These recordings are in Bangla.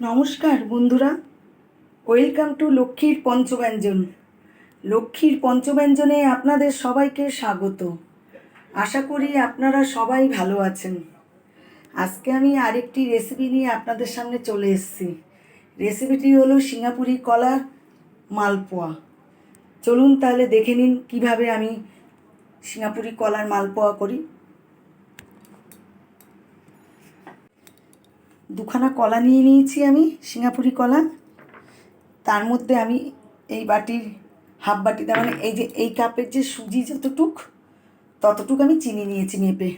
নমস্কার বন্ধুরা, ওয়েলকাম টু লক্ষ্মীর পঞ্চব্যঞ্জন। লক্ষ্মীর পঞ্চব্যঞ্জনে আপনাদের সবাইকে স্বাগত। আশা করি আপনারা সবাই ভালো আছেন। আজকে আমি আরেকটি রেসিপি নিয়ে আপনাদের সামনে চলে এসেছি। রেসিপিটি হলো সিঙ্গাপুরি কলা মালপোয়া। চলুন তাহলে দেখে নিন কিভাবে আমি সিঙ্গাপুরি কলার মালপোয়া করি। দুখানা কলা নিয়ে নিয়েছি আমি, সিঙ্গাপুরি কলা। তার মধ্যে আমি এই বাটির হাফ বাটিতে, মানে এই যে এই কাপের যে সুজি ততটুক আমি চিনি নিয়েছি মেপে।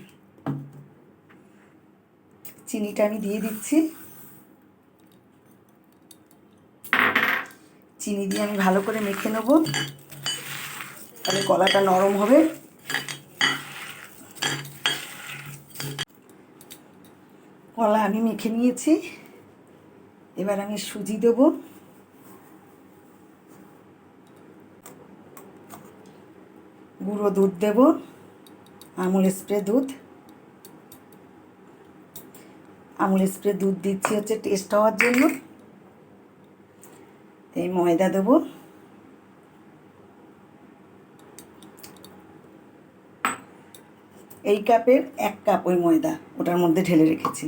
চিনিটা আমি দিয়ে দিচ্ছি। চিনি দিয়ে আমি ভালো করে মেখে নেব, তাহলে কলাটা নরম হবে। কলা আমি মেখে নিয়েছি, এবার আমি সুজি দেব। গুঁড়ো দুধ দেব, আমুল স্প্রে দুধ। আমুল স্প্রে দুধ দিচ্ছি হচ্ছে টেস্ট হওয়ার জন্য। এই ময়দা দেব, এই কাপের 1 কাপ ওই ময়দা ওটার মধ্যে ঢেলে রেখেছি।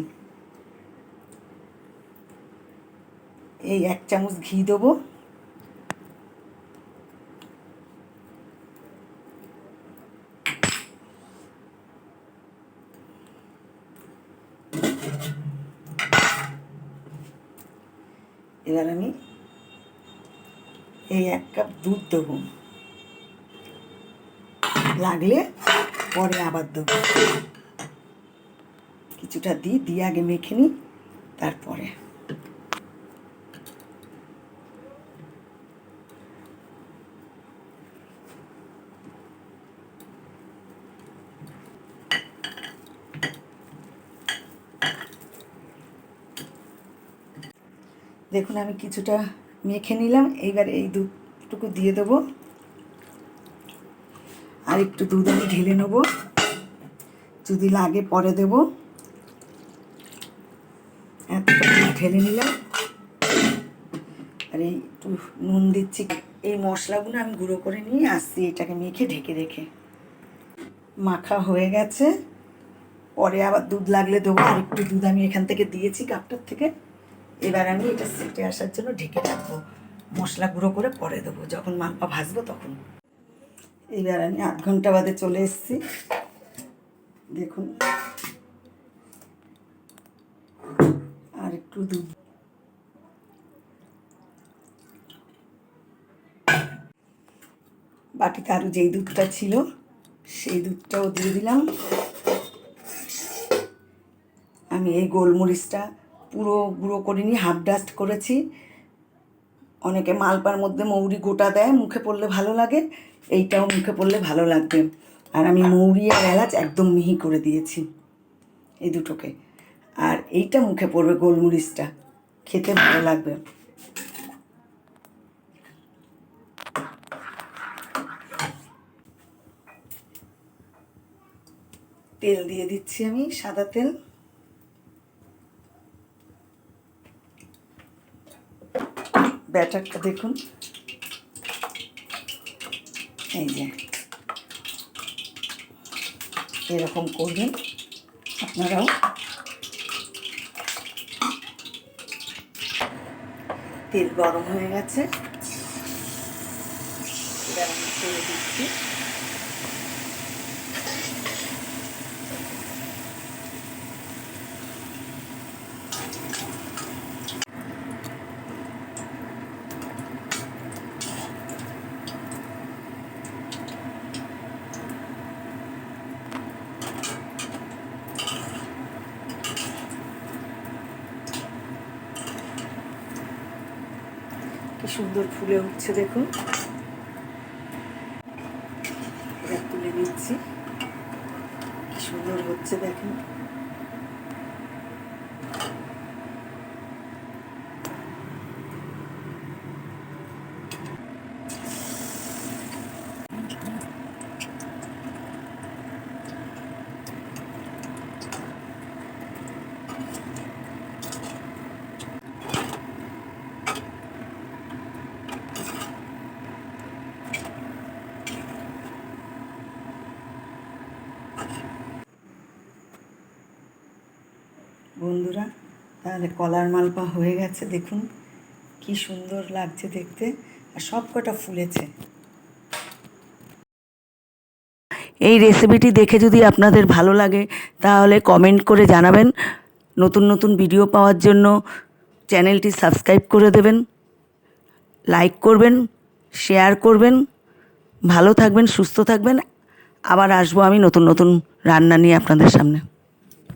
এই 1 চামচ ঘি দেবো। এবার আমি এই 1 কাপ দুধ দেবো, লাগলে পরে আবার দেবো। কিছুটা দিয়ে আগে মেখে নিই, তারপরে। দেখুন আমি কিছুটা মেখে নিলাম। এইবার এই দুধটুকু দিয়ে দেবো, আর একটু দুধ আমি ঢেলে নেব, যদি লাগে পরে দেব। এতটা দুধ ঢেলে নিলাম। আর এই একটু নুন দিচ্ছি। এই মশলাগুলো আমি গুঁড়ো করে নিয়ে আসছি, এটাকে মেখে ঢেকে রেখে। মাখা হয়ে গেছে, পরে আবার দুধ লাগলে দেবো। আর একটু দুধ আমি এখান থেকে দিয়েছি কাপটার থেকে। এবার আমি এটা সেটে আসার জন্য ঢেকে রাখবো। মশলা গুঁড়ো করে পরে দেবো, যখন মালপা ভাজবো তখন। এবার আমি 8 ঘন্টা বাদে চলে এসেছি। দেখুন, আর একটু দুধ, বাটিতে আরও যেই দুধটা ছিল সেই দুধটাও দিয়ে দিলাম। আমি এই গোলমরিচটা পুরো গুঁড়ো করিনি, হাফ ডাস্ট করেছি। অনেকে মালপার মধ্যে মৌরি গোটা দেয়, মুখে পড়লে ভালো লাগে। এইটাও মুখে পড়লে ভালো লাগবে। আর আমি মৌরি আর এলাচ একদম মিহি করে দিয়েছি এই দুটোকে। আর এইটা মুখে পড়বে, গোলমরিচটা খেতে ভালো লাগবে। তেল দিয়ে দিচ্ছি আমি, সাদা তেল। ব্যাটারটা দেখুন, এই যে এরকম করবেন আপনারাও। তেল গরম হয়ে গেছে, এবার আমি ছেড়ে দিচ্ছি। কি সুন্দর ফুলে উঠছে দেখুন। এবার তুলে নিচ্ছি, কি সুন্দর হচ্ছে দেখুন। বন্ধুরা, তাহলে কলার মালপা হয়ে গেছে। দেখুন কি সুন্দর লাগছে দেখতে, আর সব কটা ফুলেছে। এই রেসিপিটি দেখে যদি আপনাদের ভালো লাগে তাহলে কমেন্ট করে জানাবেন। নতুন নতুন ভিডিও পাওয়ার জন্য চ্যানেলটি সাবস্ক্রাইব করে দেবেন, লাইক করবেন, শেয়ার করবেন। ভালো থাকবেন, সুস্থ থাকবেন। আবার আসবো আমি নতুন নতুন রান্না নিয়ে আপনাদের সামনে।